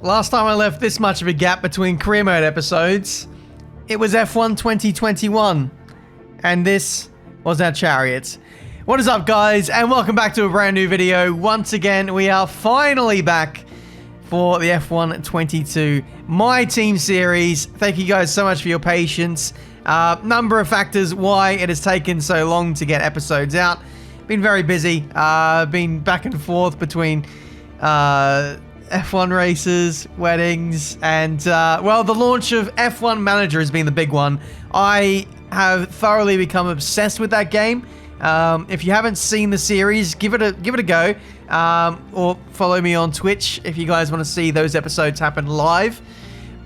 Last time I left this much of a gap between career mode episodes, it was F1 2021, and this was our chariot. What is up, guys, and welcome back to a brand new video. Once again, we are finally back for the F1 22 My Team series. Thank you guys so much for your patience. Number of factors why it has taken so long to get episodes out. Been very busy. Been back and forth between F1 races, weddings, and well, the launch of F1 Manager has been the big one. I have thoroughly become obsessed with that game. If you haven't seen the series, give it a go, or follow me on Twitch if you guys want to see those episodes happen live.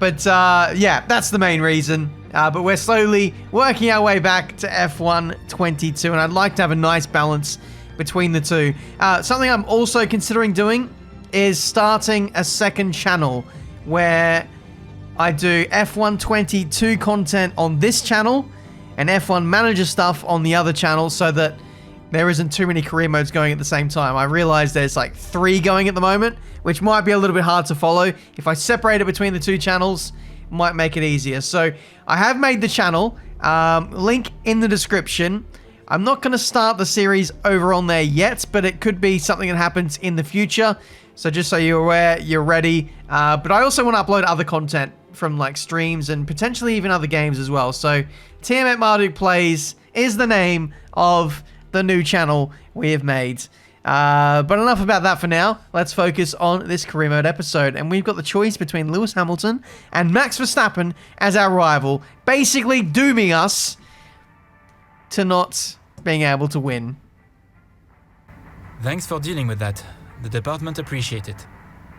But yeah, that's the main reason. But we're slowly working our way back to F1 22, and I'd like to have a nice balance between the two. Something I'm also considering doing is starting a second channel where I do F1 22 content on this channel and F1 Manager stuff on the other channel, so that there isn't too many career modes going at the same time. I realize there's like 3 going at the moment, which might be a little bit hard to follow. If I separate it between the 2 channels, it might make it easier. So I have made the channel, link in the description. I'm not going to start the series over on there yet, but it could be something that happens in the future. So just so you're aware, you're ready. But I also want to upload other content from like streams and potentially even other games as well. So Tiametmarduk Plays is the name of the new channel we have made. But enough about that for now. Let's focus on this career mode episode. And we've got the choice between Lewis Hamilton and Max Verstappen as our rival, basically dooming us to not being able to win. Thanks for dealing with that. The department appreciate it.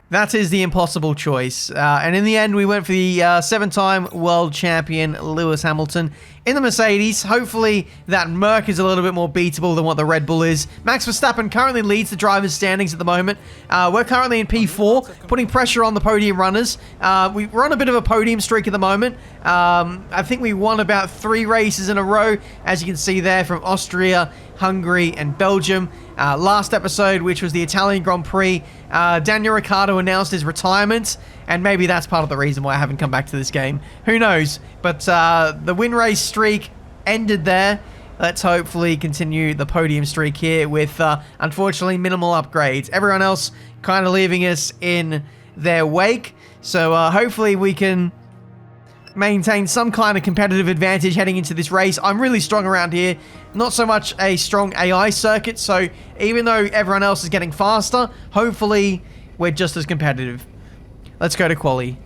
That is the impossible choice. And in the end, we went for the 7-time world champion Lewis Hamilton in the Mercedes. Hopefully, that Merc is a little bit more beatable than what the Red Bull is. Max Verstappen currently leads the drivers' standings at the moment. We're currently in P4, putting pressure on the podium runners. We're on a bit of a podium streak at the moment. I think we won about 3 races in a row, as you can see there, from Austria, Hungary, and Belgium. Last episode, which was the Italian Grand Prix, Daniel Ricciardo announced his retirement, and maybe that's part of the reason why I haven't come back to this game. Who knows? But the win race streak ended there. Let's hopefully continue the podium streak here with, unfortunately, minimal upgrades. Everyone else kind of leaving us in their wake. So hopefully we can maintain some kind of competitive advantage heading into this race. I'm really strong around here. Not so much a strong AI circuit, so even though everyone else is getting faster, hopefully we're just as competitive. Let's go to quali.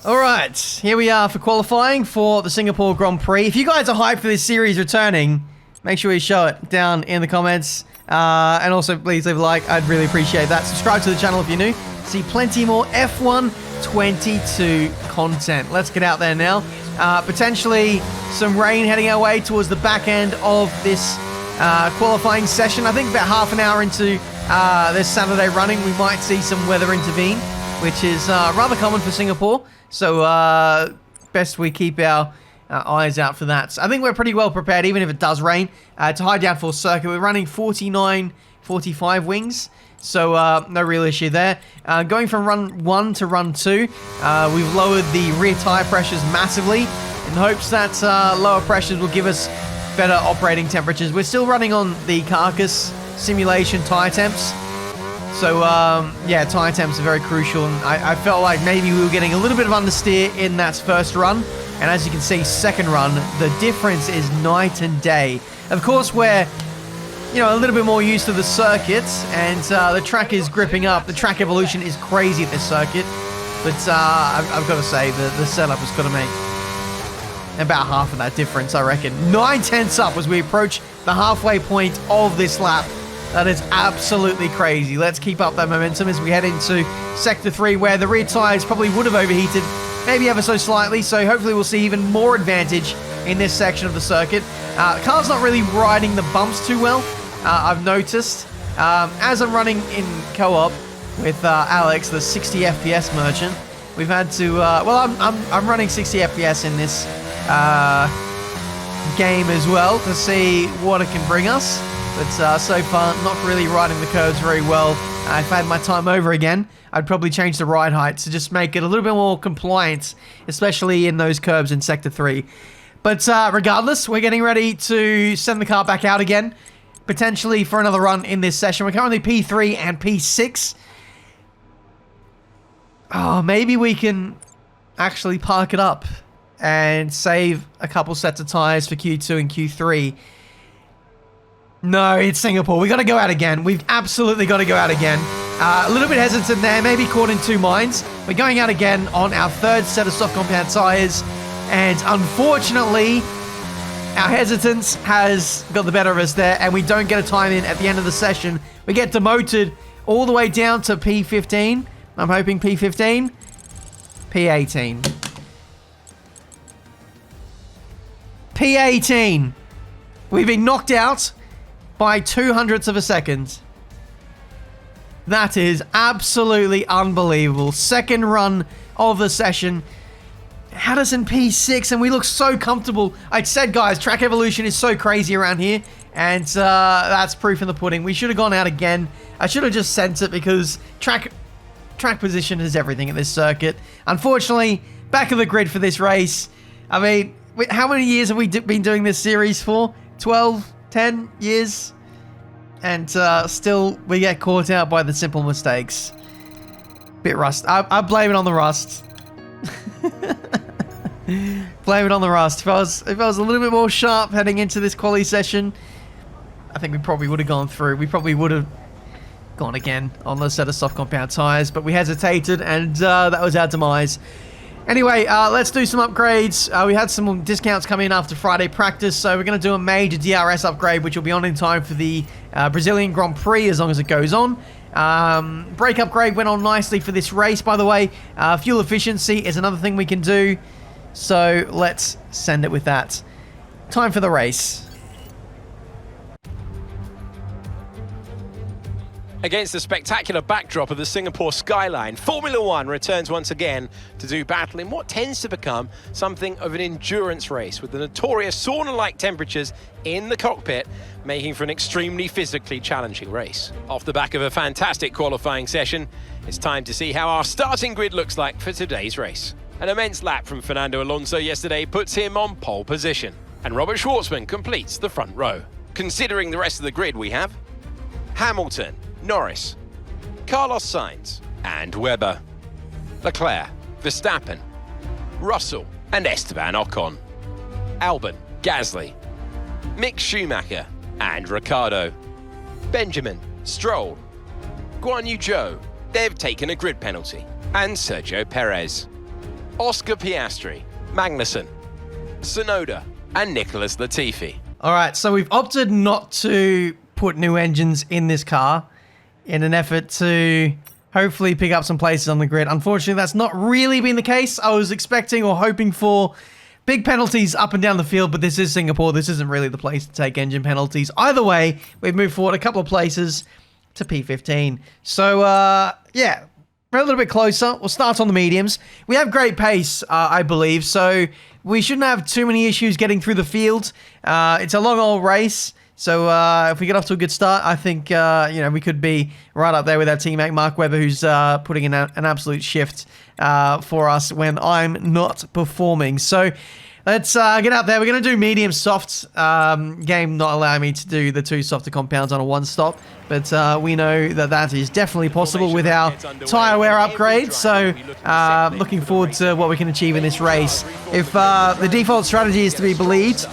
Alright, here we are for qualifying for the Singapore Grand Prix. If you guys are hyped for this series returning, make sure you show it down in the comments. And also, please leave a like. I'd really appreciate that. Subscribe to the channel if you're new. See plenty more F1 22 content. Let's get out there now. Potentially some rain heading our way towards the back end of this qualifying session. I think about half an hour into this Saturday running, we might see some weather intervene, which is rather common for Singapore. So best we keep our eyes out for that. So I think we're pretty well prepared, even if it does rain. To high downforce circuit, we're running 49, 45 wings. So no real issue there. Going from run 1 to run 2, we've lowered the rear tire pressures massively in hopes that lower pressures will give us better operating temperatures. We're still running on the carcass simulation tire temps. So, yeah, tire temps are very crucial, and I felt like maybe we were getting a little bit of understeer in that first run, and as you can see, second run, the difference is night and day. Of course, we're, you know, a little bit more used to the circuit, and the track is gripping up. The track evolution is crazy at this circuit, but I've got to say, the setup has got to make about half of that difference, I reckon. 9/10 up as we approach the halfway point of this lap. That is absolutely crazy. Let's keep up that momentum as we head into Sector 3, where the rear tyres probably would have overheated, maybe ever so slightly, so hopefully we'll see even more advantage in this section of the circuit. The car's not really riding the bumps too well, I've noticed. As I'm running in co-op, with Alex, the 60 FPS merchant. We've had to, well, I'm running 60 FPS in this game as well to see what it can bring us. But so far, not really riding the curves very well. If I had my time over again, I'd probably change the ride height to just make it a little bit more compliant, especially in those curves in Sector 3. But regardless, we're getting ready to send the car back out again, potentially for another run in this session. We're currently P3 and P6. Oh, maybe we can actually park it up and save a couple sets of tires for Q2 and Q3. No, it's Singapore. We got to go out again. We've absolutely got to go out again. A little bit hesitant there, maybe caught in two minds. We're going out again on our third set of soft compound tires, and unfortunately, our hesitance has got the better of us there, and we don't get a time in at the end of the session. We get demoted all the way down to P15. I'm hoping P15. P18. P18. We've been knocked out by 0.02 of a second. That is absolutely unbelievable. Second run of the session. Had us in P6 and we look so comfortable. I said, guys, track evolution is so crazy around here. And that's proof in the pudding. We should have gone out again. I should have just sent it because track position is everything at this circuit. Unfortunately, back of the grid for this race. I mean, how many years have we been doing this series for? 12? 10 years, and still we get caught out by the simple mistakes. Bit rust. I blame it on the rust. Blame it on the rust. If I was a little bit more sharp heading into this quali session, I think we probably would have gone through. We probably would have gone again on the set of soft compound tires, but we hesitated, and that was our demise. Anyway, let's do some upgrades. We had some discounts come in after Friday practice, so we're going to do a major DRS upgrade, which will be on in time for the Brazilian Grand Prix, as long as it goes on. Brake upgrade went on nicely for this race, by the way. Fuel efficiency is another thing we can do, so let's send it with that. Time for the race. Against the spectacular backdrop of the Singapore skyline, Formula One returns once again to do battle in what tends to become something of an endurance race, with the notorious sauna-like temperatures in the cockpit making for an extremely physically challenging race. Off the back of a fantastic qualifying session, it's time to see how our starting grid looks like for today's race. An immense lap from Fernando Alonso yesterday puts him on pole position, and Robert Schwartzman completes the front row. Considering the rest of the grid, we have Hamilton, Norris, Carlos Sainz and Webber, Leclerc, Verstappen, Russell and Esteban Ocon, Albon, Gasly, Mick Schumacher and Ricciardo, Benjamin, Stroll, Guan Yu Zhou, they've taken a grid penalty, and Sergio Perez, Oscar Piastri, Magnussen, Tsunoda and Nicholas Latifi. All right, so we've opted not to put new engines in this car in an effort to hopefully pick up some places on the grid. Unfortunately, that's not really been the case. I was expecting or hoping for big penalties up and down the field, but this is Singapore. This isn't really the place to take engine penalties. Either way, we've moved forward a couple of places to P15. So, yeah, we're a little bit closer. We'll start on the mediums. We have great pace, I believe, so we shouldn't have too many issues getting through the field. It's a long old race. So if we get off to a good start, I think we could be right up there with our teammate Mark Webber, who's putting in an absolute shift for us when I'm not performing. So let's get out there. We're going to do medium soft. Game not allowing me to do the two softer compounds on a one stop, but we know that that is definitely possible with our tyre wear upgrades. So looking forward to what we can achieve in this race. If the default strategy is to be believed,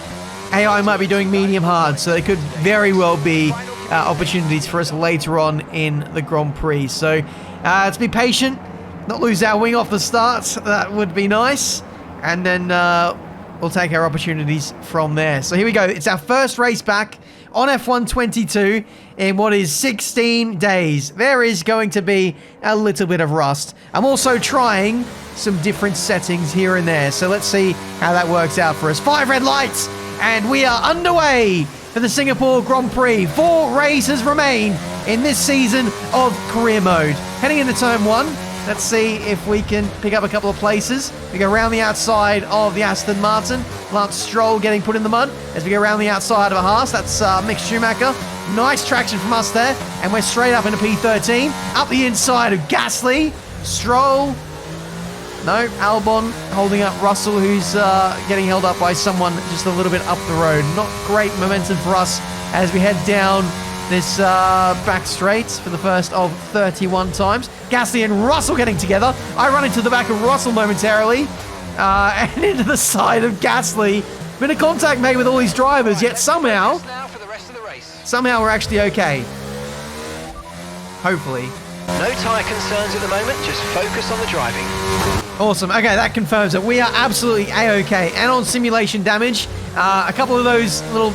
AI might be doing medium hard, so there could very well be opportunities for us later on in the Grand Prix. So let's be patient, not lose our wing off the start. That would be nice. And then we'll take our opportunities from there. So here we go. It's our first race back on F1 22 in what is 16 days. There is going to be a little bit of rust. I'm also trying some different settings here and there. So let's see how that works out for us. 5 red lights. And we are underway for the Singapore Grand Prix. 4 races remain in this season of career mode. Heading into turn 1, let's see if we can pick up a couple of places. We go around the outside of the Aston Martin. Lance Stroll getting put in the mud as we go around the outside of a Haas. That's Mick Schumacher. Nice traction from us there. And we're straight up into P13. Up the inside of Gasly. Stroll. No, Albon holding up Russell, who's getting held up by someone just a little bit up the road. Not great momentum for us as we head down this back straight for the first of 31 times. Gasly and Russell getting together. I run into the back of Russell momentarily and into the side of Gasly. Bit of contact made with all these drivers, yet somehow we're actually okay. Hopefully. No tyre concerns at the moment, just focus on the driving. Awesome. Okay, that confirms that we are absolutely A-okay. And on simulation damage, a couple of those little,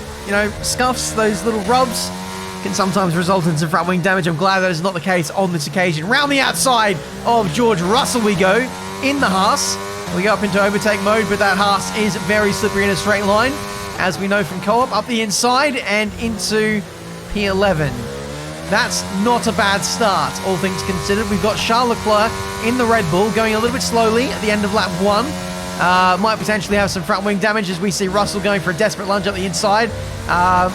scuffs, those little rubs, can sometimes result in some front wing damage. I'm glad that is not the case on this occasion. Round the outside of George Russell we go, in the Haas. We go up into overtake mode, but that Haas is very slippery in a straight line, as we know from co-op, up the inside and into P11. That's not a bad start, all things considered. We've got Charles Leclerc in the Red Bull, going a little bit slowly at the end of lap 1. Might potentially have some front wing damage as we see Russell going for a desperate lunge up the inside.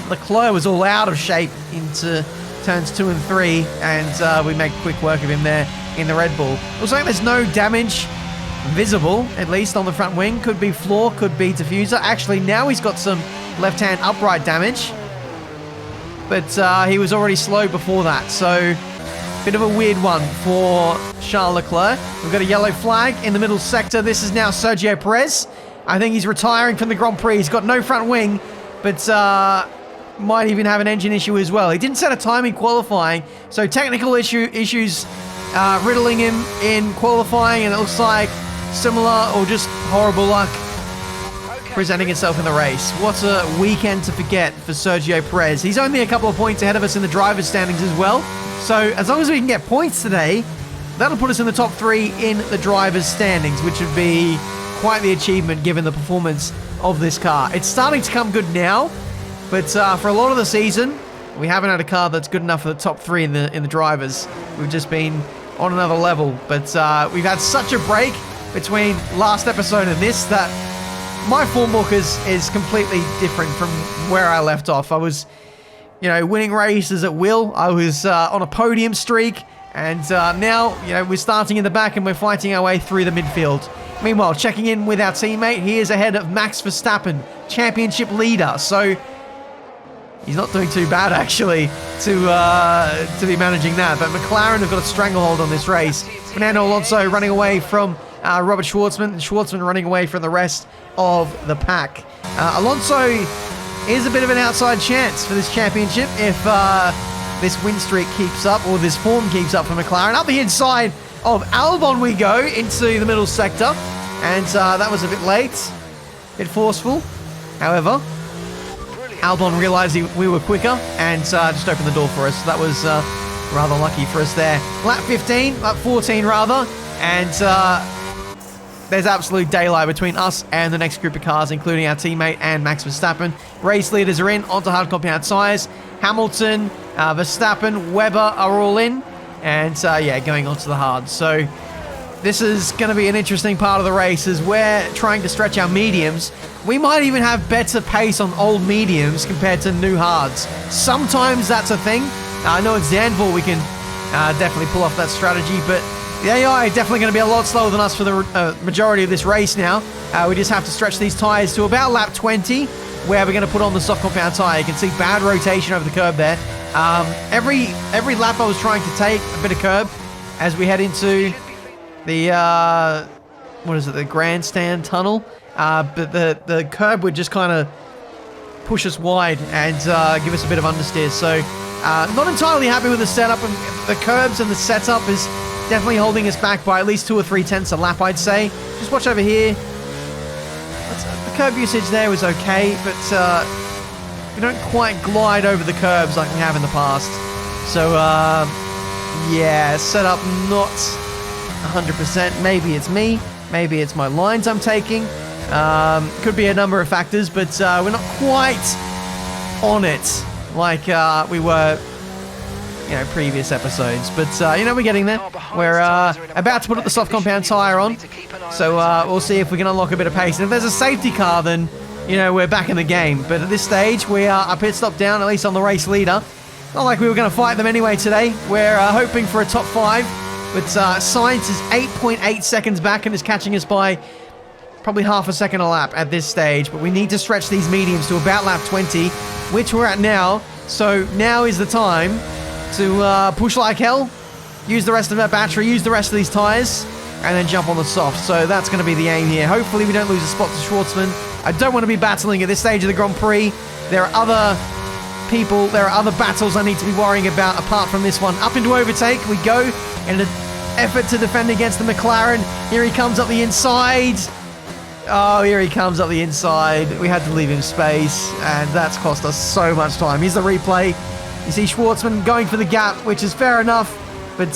Leclerc was all out of shape into turns 2 and 3, and we make quick work of him there in the Red Bull. Looks like there's no damage visible, at least on the front wing. Could be floor, could be diffuser. Actually, now he's got some left-hand upright damage, but he was already slow before that, so bit of a weird one for Charles Leclerc. We've got a yellow flag in the middle sector. This is now Sergio Perez. I think he's retiring from the Grand Prix. He's got no front wing, but might even have an engine issue as well. He didn't set a time in qualifying, so technical issues riddling him in qualifying, and it looks like similar or just horrible luck presenting itself in the race. What a weekend to forget for Sergio Perez. He's only a couple of points ahead of us in the driver's standings as well. So as long as we can get points today, that'll put us in the top 3 in the driver's standings, which would be quite the achievement given the performance of this car. It's starting to come good now, but for a lot of the season, we haven't had a car that's good enough for the top 3 in the drivers. We've just been on another level, but we've had such a break between last episode and this that my form book is completely different from where I left off. I was, winning races at will. I was on a podium streak, and now, we're starting in the back and we're fighting our way through the midfield. Meanwhile, checking in with our teammate, he is ahead of Max Verstappen, championship leader. So he's not doing too bad, actually, to be managing that. But McLaren have got a stranglehold on this race. Fernando Alonso running away from Robert Schwartzman, and Schwartzman running away from the rest of the pack. Alonso is a bit of an outside chance for this championship if this win streak keeps up, or this form keeps up for McLaren. Up the inside of Albon we go into the middle sector, and that was a bit late, a bit forceful. However, Albon realized we were quicker and just opened the door for us. So that was rather lucky for us there. Lap 14 rather, and there's absolute daylight between us and the next group of cars, including our teammate and Max Verstappen. Race leaders are in onto hard compound tyres. Hamilton, Verstappen, Webber are all in, and going onto the hard. So this is going to be an interesting part of the race as we're trying to stretch our mediums. We might even have better pace on old mediums compared to new hards. Sometimes that's a thing. I know it's Zandvoort we can definitely pull off that strategy, but the AI are definitely going to be a lot slower than us for the majority of this race now. We just have to stretch these tyres to about lap 20, where we're going to put on the soft compound tyre. You can see bad rotation over the curb there. Every lap I was trying to take a bit of curb as we head into the, the grandstand tunnel. But the curb would just kind of push us wide and give us a bit of understeer. So not entirely happy with the setup, and the curbs and the setup is definitely holding us back by at least 2 or 3 tenths a lap, I'd say. Just watch over here. The curb usage there was okay, but we don't quite glide over the curbs like we have in the past. So, setup not 100%. Maybe it's me. Maybe it's my lines I'm taking. Could be a number of factors, but we're not quite on it like we were previous episodes. But, we're getting there. We're about to put the soft compound tyre on. So we'll see if we can unlock a bit of pace. And if there's a safety car, then, we're back in the game. But at this stage, we are a pit stop down, at least on the race leader. Not like we were going to fight them anyway today. We're hoping for a top 5. But Science is 8.8 seconds back and is catching us by probably half a second a lap at this stage. But we need to stretch these mediums to about lap 20, which we're at now. So now is the time to push like hell, use the rest of that battery, use the rest of these tyres, and then jump on the soft. So that's going to be the aim here. Hopefully we don't lose a spot to Schwartzman. I don't want to be battling at this stage of the Grand Prix. There are other people, there are other battles I need to be worrying about apart from this one. Up into overtake we go in an effort to defend against the McLaren. Here he comes up the inside. Oh, here he comes up the inside. We had to leave him space, and that's cost us so much time. Here's the replay. You see Schwartzman going for the gap, which is fair enough, but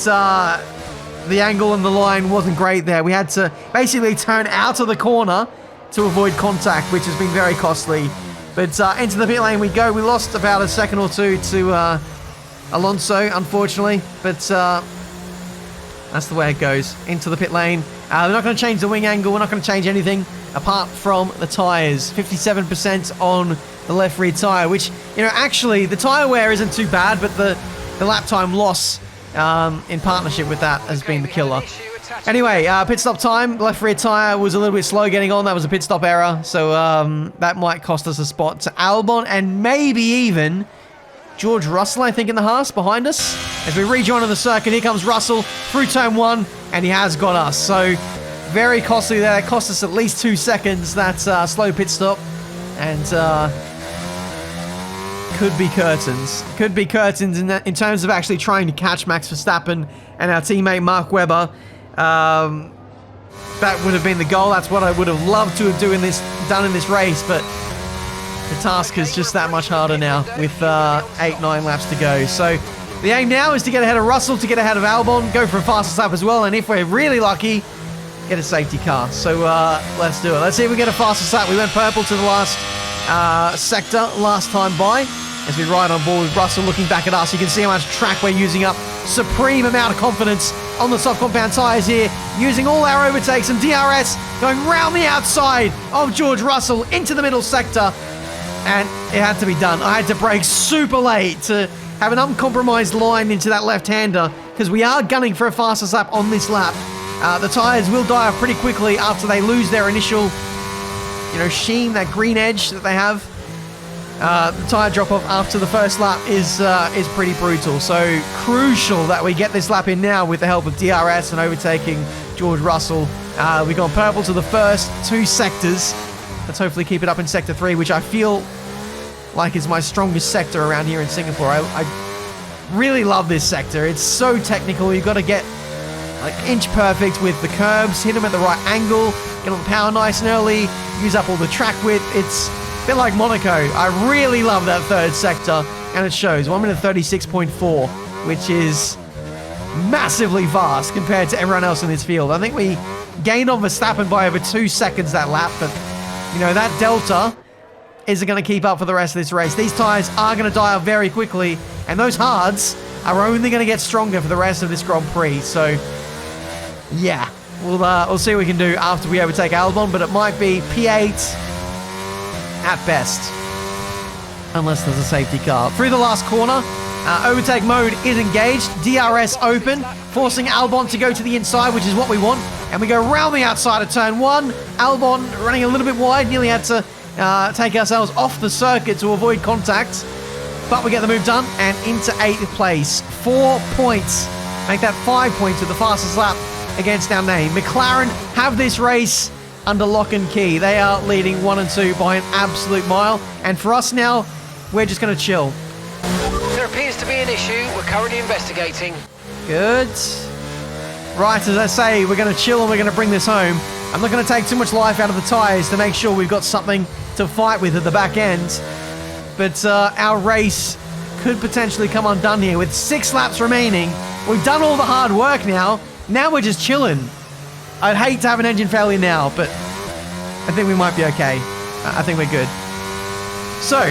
the angle and the line wasn't great there. We had to basically turn out of the corner to avoid contact, which has been very costly. But into the pit lane we go. We lost about a second or two to Alonso, unfortunately, but that's the way it goes. Into the pit lane. We're not going to change the wing angle. We're not going to change anything apart from the tyres. 57% on the left rear tyre, which, actually the tyre wear isn't too bad, but the lap time loss in partnership with that has been the killer. Anyway, pit stop time. Left rear tyre was a little bit slow getting on. That was a pit stop error, so that might cost us a spot to Albon and maybe even George Russell, I think, in the Haas behind us. As we rejoin on the circuit, here comes Russell through turn 1, and he has got us. So very costly there. It cost us at least 2 seconds, that slow pit stop. And could be curtains. Could be curtains in terms of actually trying to catch Max Verstappen and our teammate Mark Webber. That would have been the goal. That's what I would have loved to have done in this race, but the task is just that much harder now with 8-9 laps to go. So the aim now is to get ahead of Russell, to get ahead of Albon, go for a faster lap as well, and if we're really lucky, get a safety car. So let's do it. Let's see if we get a faster lap. We went purple to the last sector last time by. As we ride on board with Russell looking back at us, you can see how much track we're using up. Supreme amount of confidence on the soft compound tyres here, using all our overtakes, and DRS going round the outside of George Russell into the middle sector. And it had to be done. I had to brake super late to have an uncompromised line into that left-hander, because we are gunning for a faster lap on this lap. The tyres will die off pretty quickly after they lose their initial, sheen, that green edge that they have. The tyre drop-off after the first lap is pretty brutal. So crucial that we get this lap in now with the help of DRS and overtaking George Russell. We've gone purple to the first 2 sectors. Let's hopefully keep it up in Sector 3, which I feel like is my strongest sector around here in Singapore. I really love this sector. It's so technical. You've got to get like inch perfect with the curbs, hit them at the right angle, get on the power nice and early, use up all the track width. It's a bit like Monaco. I really love that third sector, and it shows. 1 minute 36.4, which is massively fast compared to everyone else in this field. I think we gained on Verstappen by over 2 seconds that lap, but that delta isn't going to keep up for the rest of this race. These tyres are going to die off very quickly, and those hards are only going to get stronger for the rest of this Grand Prix. So, yeah, we'll see what we can do after we overtake Albon, but it might be P8 at best, unless there's a safety car. Through the last corner, overtake mode is engaged, DRS open, forcing Albon to go to the inside, which is what we want. And we go round the outside of turn 1. Albon running a little bit wide, nearly had to take ourselves off the circuit to avoid contact. But we get the move done and into 8th place. 4 points. Make that 5 points with the fastest lap against our name. McLaren have this race under lock and key. They are leading 1 and 2 by an absolute mile. And for us now, we're just going to chill. There appears to be an issue. We're currently investigating. Good. Right, as I say, we're going to chill and we're going to bring this home. I'm not going to take too much life out of the tyres to make sure we've got something to fight with at the back end. But our race could potentially come undone here with 6 laps remaining. We've done all the hard work now. Now we're just chilling. I'd hate to have an engine failure now, but I think we might be okay. I think we're good. So,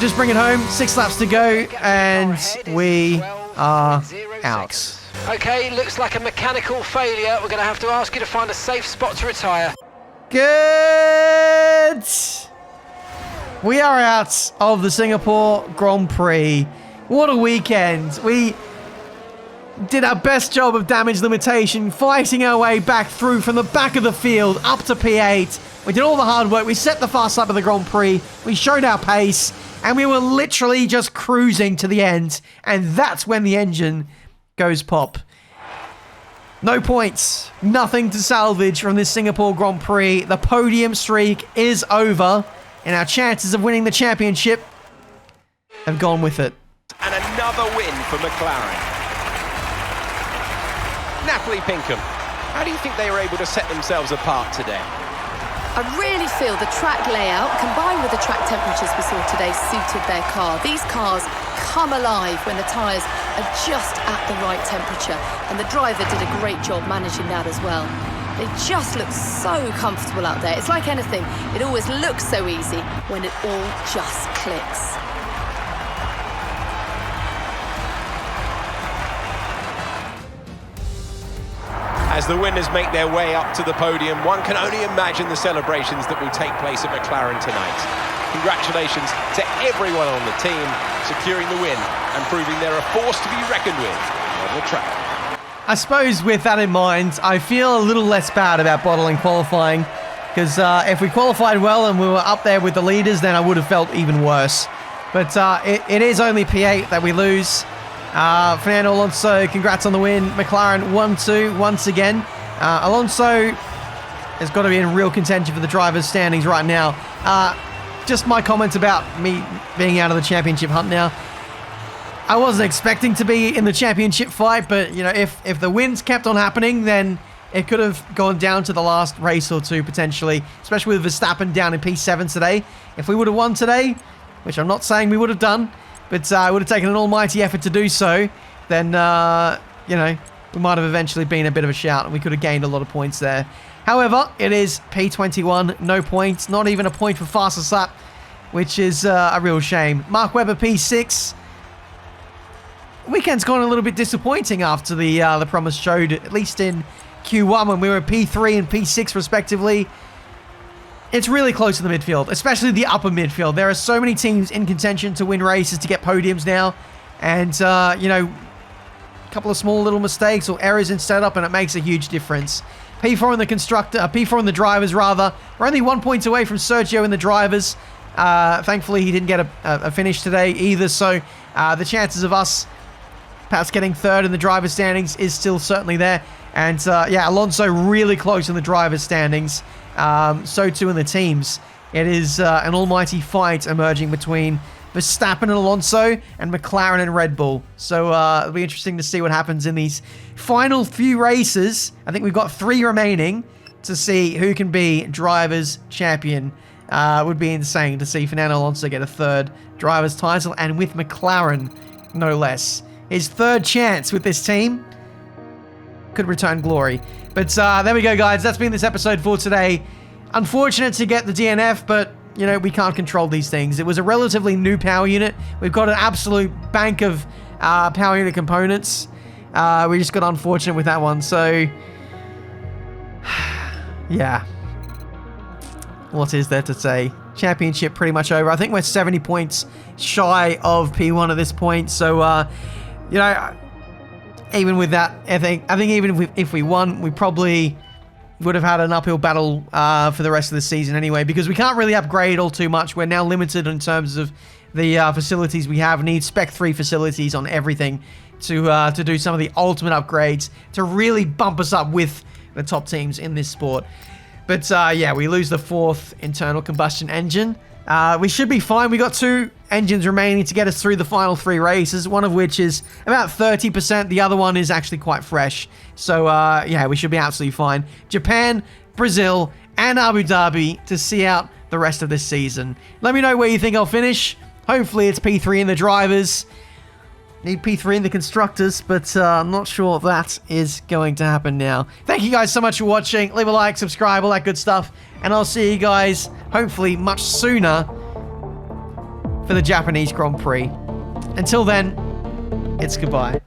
just bring it home. 6 laps to go, and we are 0 out. seconds. Okay, looks like a mechanical failure. We're going to have to ask you to find a safe spot to retire. Good. We are out of the Singapore Grand Prix. What a weekend. We did our best job of damage limitation, fighting our way back through from the back of the field up to P8. We did all the hard work. We set the fast lap of the Grand Prix. We showed our pace, and we were literally just cruising to the end. And that's when the engine goes pop. No points. Nothing to salvage from this Singapore Grand Prix. The podium streak is over, and our chances of winning the championship have gone with it. And another win for McLaren. Natalie Pinkham, how do you think they were able to set themselves apart today? I really feel the track layout combined with the track temperatures we saw today suited their car. These cars come alive when the tyres are just at the right temperature, and the driver did a great job managing that as well. They just look so comfortable out there. It's like anything, it always looks so easy when it all just clicks. As the winners make their way up to the podium, one can only imagine the celebrations that will take place at McLaren tonight. Congratulations to everyone on the team, securing the win and proving they're a force to be reckoned with on the track. I suppose with that in mind, I feel a little less bad about bottling qualifying, because if we qualified well and we were up there with the leaders, then I would have felt even worse. But it is only P8 that we lose. Fernando Alonso, congrats on the win. McLaren 1-2 once again. Alonso has got to be in real contention for the drivers' standings right now. Just my comments about me being out of the championship hunt now. I wasn't expecting to be in the championship fight, but you know, if the wins kept on happening, then it could have gone down to the last race or two potentially, especially with Verstappen down in P7 today. If we would have won today, which I'm not saying we would have done, but it would have taken an almighty effort to do so, then, you know, we might have eventually been a bit of a shout and we could have gained a lot of points there. However, it is P21, no points, not even a point for fastest lap, which is a real shame. Mark Webber P6. Weekend's gone a little bit disappointing after the promise showed, at least in Q1 when we were P3 and P6 respectively. It's really close to the midfield, especially the upper midfield. There are so many teams in contention to win races, to get podiums now. And, you know, a couple of small little mistakes or errors in setup, and it makes a huge difference. P4 in the P4 in the drivers, rather. We're only 1 point away from Sergio in the drivers. Thankfully, he didn't get a finish today either, so the chances of us perhaps getting third in the driver's standings is still certainly there. And, yeah, Alonso really close in the driver's standings. So too in the teams. It is an almighty fight emerging between Verstappen and Alonso and McLaren and Red Bull. So it'll be interesting to see what happens in these final few races. I think we've got 3 remaining to see who can be drivers' champion. It would be insane to see Fernando Alonso get a 3rd driver's title, and with McLaren, no less. His 3rd chance with this team could return glory. But there we go, guys. That's been this episode for today. Unfortunate to get the DNF, but, you know, we can't control these things. It was a relatively new power unit. We've got an absolute bank of power unit components. We just got unfortunate with that one. So, yeah. What is there to say? Championship pretty much over. I think we're 70 points shy of P1 at this point. So, you know, even with that, I think even if we won, we probably would have had an uphill battle for the rest of the season anyway, because we can't really upgrade all too much. We're now limited in terms of the facilities we have. Need Spec 3 facilities on everything to do some of the ultimate upgrades to really bump us up with the top teams in this sport. But yeah, we lose the 4th internal combustion engine. We should be fine. We got 2 engines remaining to get us through the final 3 races, one of which is about 30%. The other one is actually quite fresh. So, yeah, we should be absolutely fine. Japan, Brazil, and Abu Dhabi to see out the rest of this season. Let me know where you think I'll finish. Hopefully it's P3 in the drivers. Need P3 in the constructors, but I'm not sure that is going to happen now. Thank you guys so much for watching. Leave a like, subscribe, all that good stuff. And I'll see you guys, hopefully, much sooner for the Japanese Grand Prix. Until then, it's goodbye.